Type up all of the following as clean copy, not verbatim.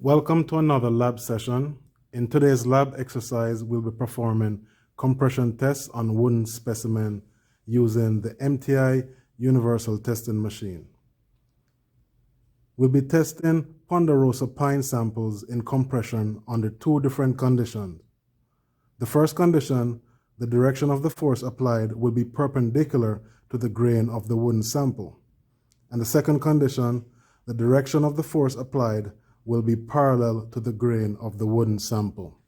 Welcome to another lab session. In today's lab exercise, we'll be performing compression tests on wooden specimen using the MTI Universal Testing Machine. We'll be testing ponderosa pine samples in compression under two different conditions. The first condition, the direction of the force applied will be perpendicular to the grain of the wooden sample. And the second condition, the direction of the force applied will be parallel to the grain of the wooden sample.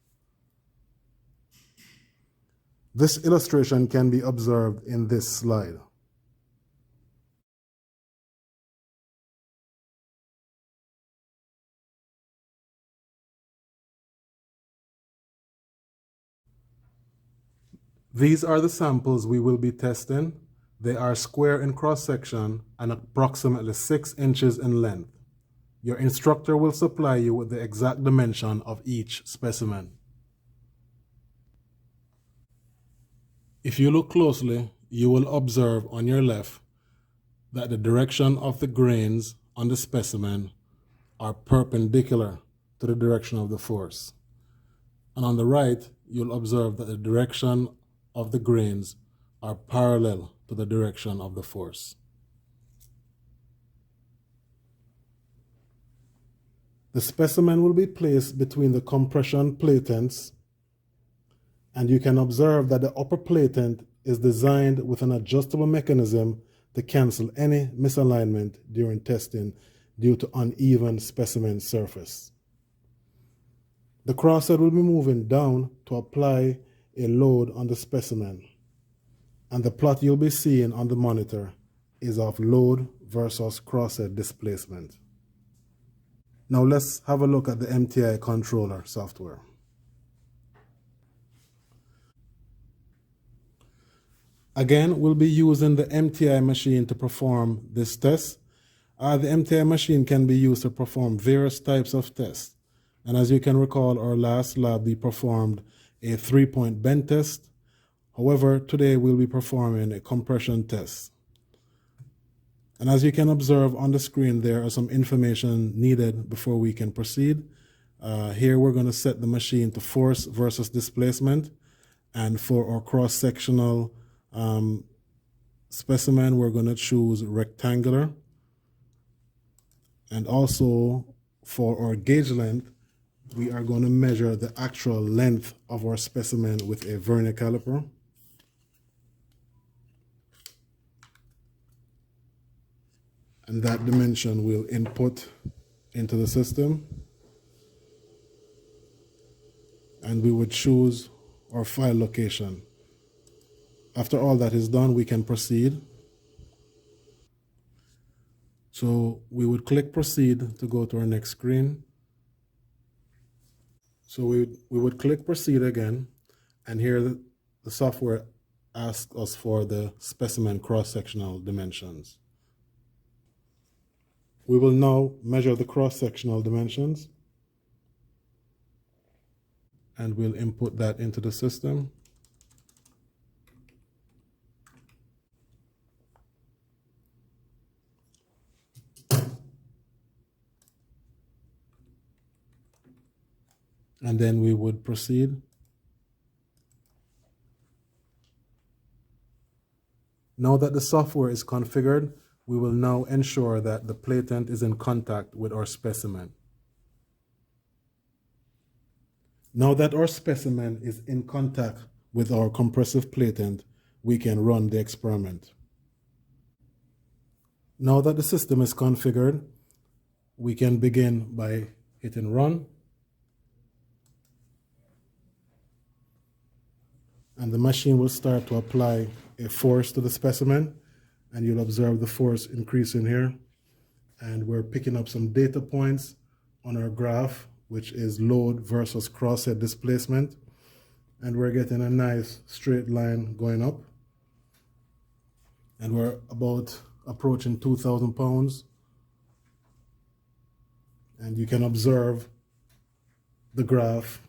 This illustration can be observed in this slide. These are the samples we will be testing. They are square in cross-section and approximately 6 inches in length. Your instructor will supply you with the exact dimension of each specimen. If you look closely, you will observe on your left that the direction of the grains on the specimen are perpendicular to the direction of the force. And on the right, you'll observe that the direction of the grains are parallel to the direction of the force. The specimen will be placed between the compression platents, and you can observe that the upper platent is designed with an adjustable mechanism to cancel any misalignment during testing due to uneven specimen surface. The crosshead will be moving down to apply a load on the specimen, and the plot you'll be seeing on the monitor is of load versus crosshead displacement. Now let's have a look at the MTI controller software. Again, we'll be using the MTI machine to perform this test. The MTI machine can be used to perform various types of tests. And as you can recall, our last lab we performed a 3-point bend test. However, today we'll be performing a compression test. And as you can observe on the screen, there are some information needed before we can proceed. Here we're going to set the machine to force versus displacement. And for our cross-sectional specimen, we're going to choose rectangular. And also for our gauge length, we are going to measure the actual length of our specimen with a vernier caliper. And that dimension we'll input into the system. And we would choose our file location. After all that is done, we can proceed. So we would click proceed to go to our next screen. So we would click proceed again, and here the software asks us for the specimen cross-sectional dimensions. We will now measure the cross-sectional dimensions, and we'll input that into the system. And then we would proceed. Now that the software is configured, we will now ensure that the platent is in contact with our specimen. Now that our specimen is in contact with our compressive platent, we can run the experiment. Now that the system is configured, we can begin by hitting run. And the machine will start to apply a force to the specimen, and you'll observe the force increasing here. And we're picking up some data points on our graph, which is load versus crosshead displacement. And we're getting a nice straight line going up. And we're about approaching 2,000 pounds. And you can observe the graph.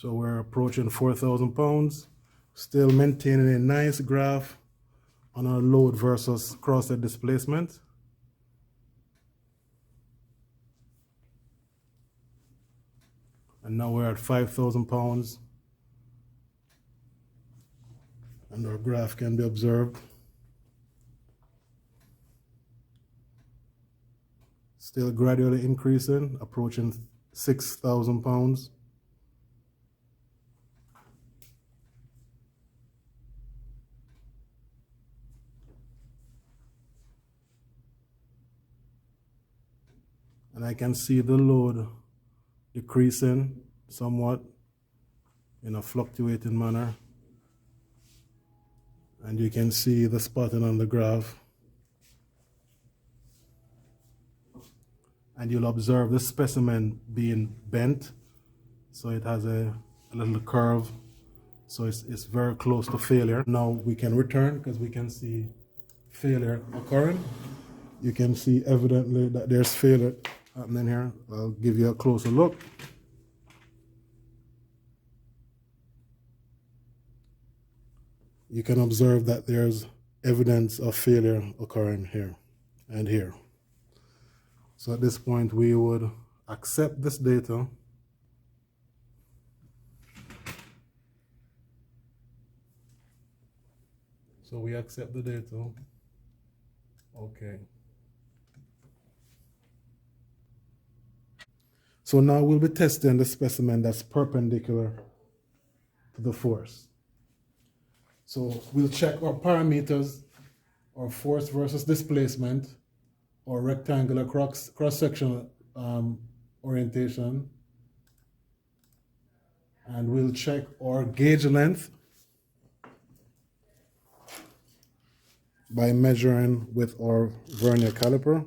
So we're approaching 4,000 pounds, still maintaining a nice graph on our load versus crosshead displacement. And now we're at 5,000 pounds, and our graph can be observed. Still gradually increasing, approaching 6,000 pounds. And I can see the load decreasing somewhat in a fluctuating manner. And you can see the spotting on the graph. And you'll observe the specimen being bent. So it has a little curve. So it's very close to failure. Now we can return because we can see failure occurring. You can see evidently that there's failure happening here. I'll give you a closer look. You can observe that there's evidence of failure occurring here and here. So at this point, we would accept this data. So we accept the data. Okay. So now we'll be testing the specimen that's perpendicular to the force. So we'll check our parameters, our force versus displacement, or rectangular cross-sectional orientation. And we'll check our gauge length by measuring with our vernier caliper.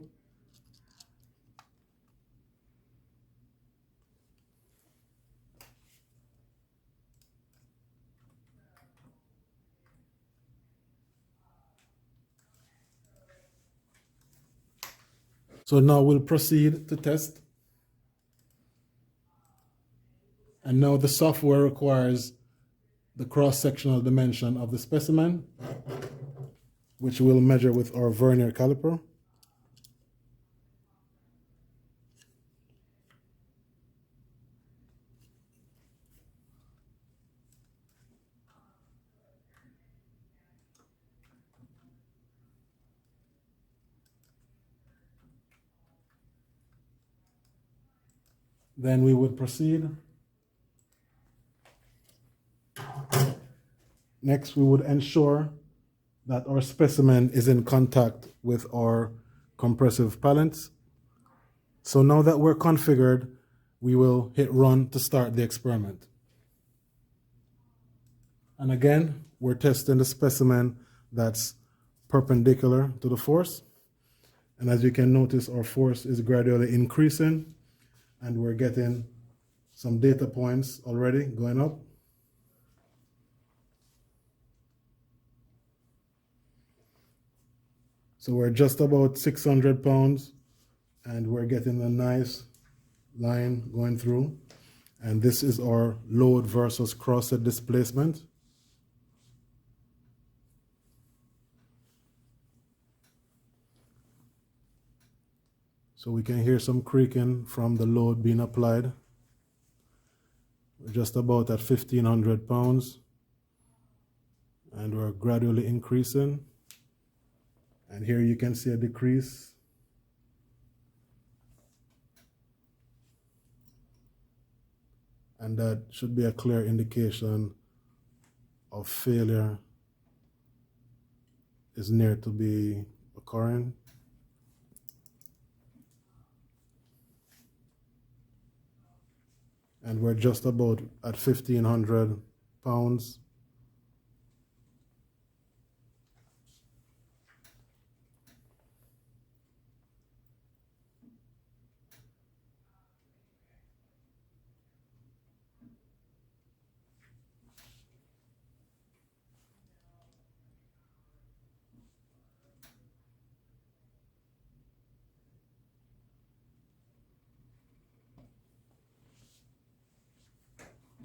So now we'll proceed to test. And now the software requires the cross-sectional dimension of the specimen, which we'll measure with our vernier caliper. Then we would proceed. Next, we would ensure that our specimen is in contact with our compressive pallets. So now that we're configured, we will hit run to start the experiment. And again, we're testing the specimen that's perpendicular to the force. And as you can notice, our force is gradually increasing, and we're getting some data points already going up. So we're just about 600 pounds, and we're getting a nice line going through. And this is our load versus crosshead displacement. So we can hear some creaking from the load being applied. We're just about at 1,500 pounds, and we're gradually increasing. And here you can see a decrease. And that should be a clear indication of failure is near to be occurring. And we're just about at 1,500 pounds.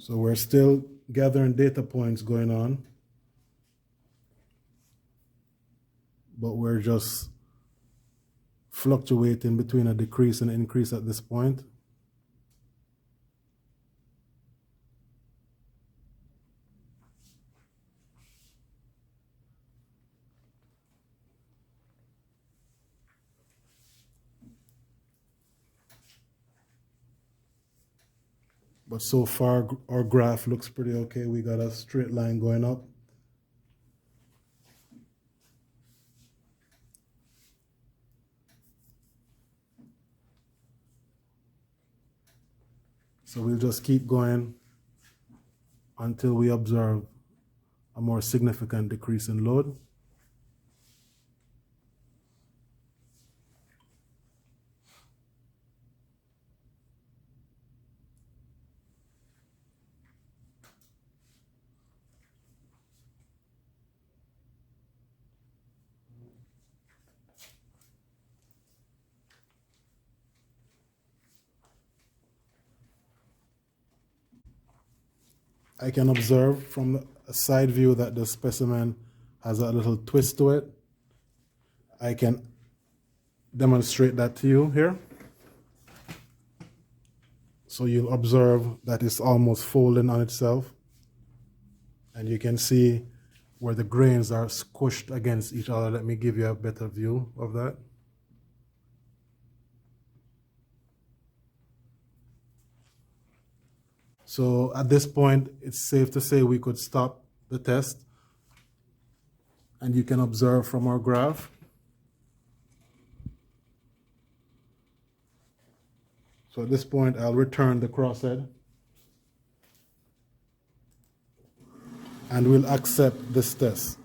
So we're still gathering data points going on, but we're just fluctuating between a decrease and increase at this point. But so far, our graph looks pretty okay. We got a straight line going up. So we'll just keep going until we observe a more significant decrease in load. I can observe from a side view that the specimen has a little twist to it. I can demonstrate that to you here. So you'll observe that it's almost folding on itself. And you can see where the grains are squished against each other. Let me give you a better view of that. So at this point, it's safe to say we could stop the test. And you can observe from our graph. So at this point, I'll return the crosshead. And we'll accept this test.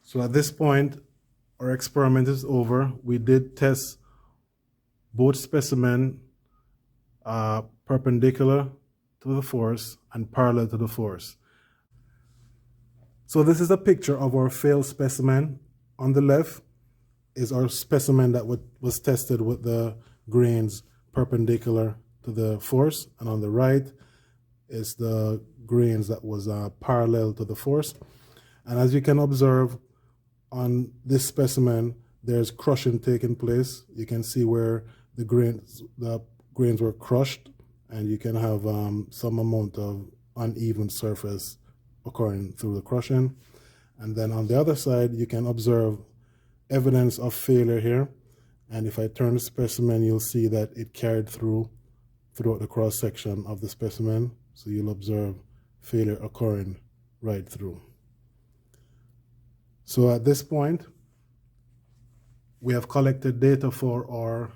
So at this point, our experiment is over. We did test both specimens perpendicular to the force and parallel to the force. So this is a picture of our failed specimen. On the left is our specimen that was tested with the grains perpendicular to the force, and on the right is the grains that was parallel to the force. And as you can observe on this specimen, there's crushing taking place. You can see where the grains were crushed, and you can have some amount of uneven surface occurring through the crushing. And then on the other side, you can observe evidence of failure here. And if I turn the specimen, you'll see that it carried throughout the cross section of the specimen. So you'll observe failure occurring right through. So at this point, we have collected data for our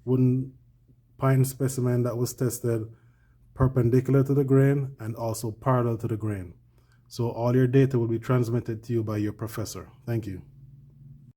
wooden pine specimen that was tested perpendicular to the grain and also parallel to the grain. So all your data will be transmitted to you by your professor. Thank you.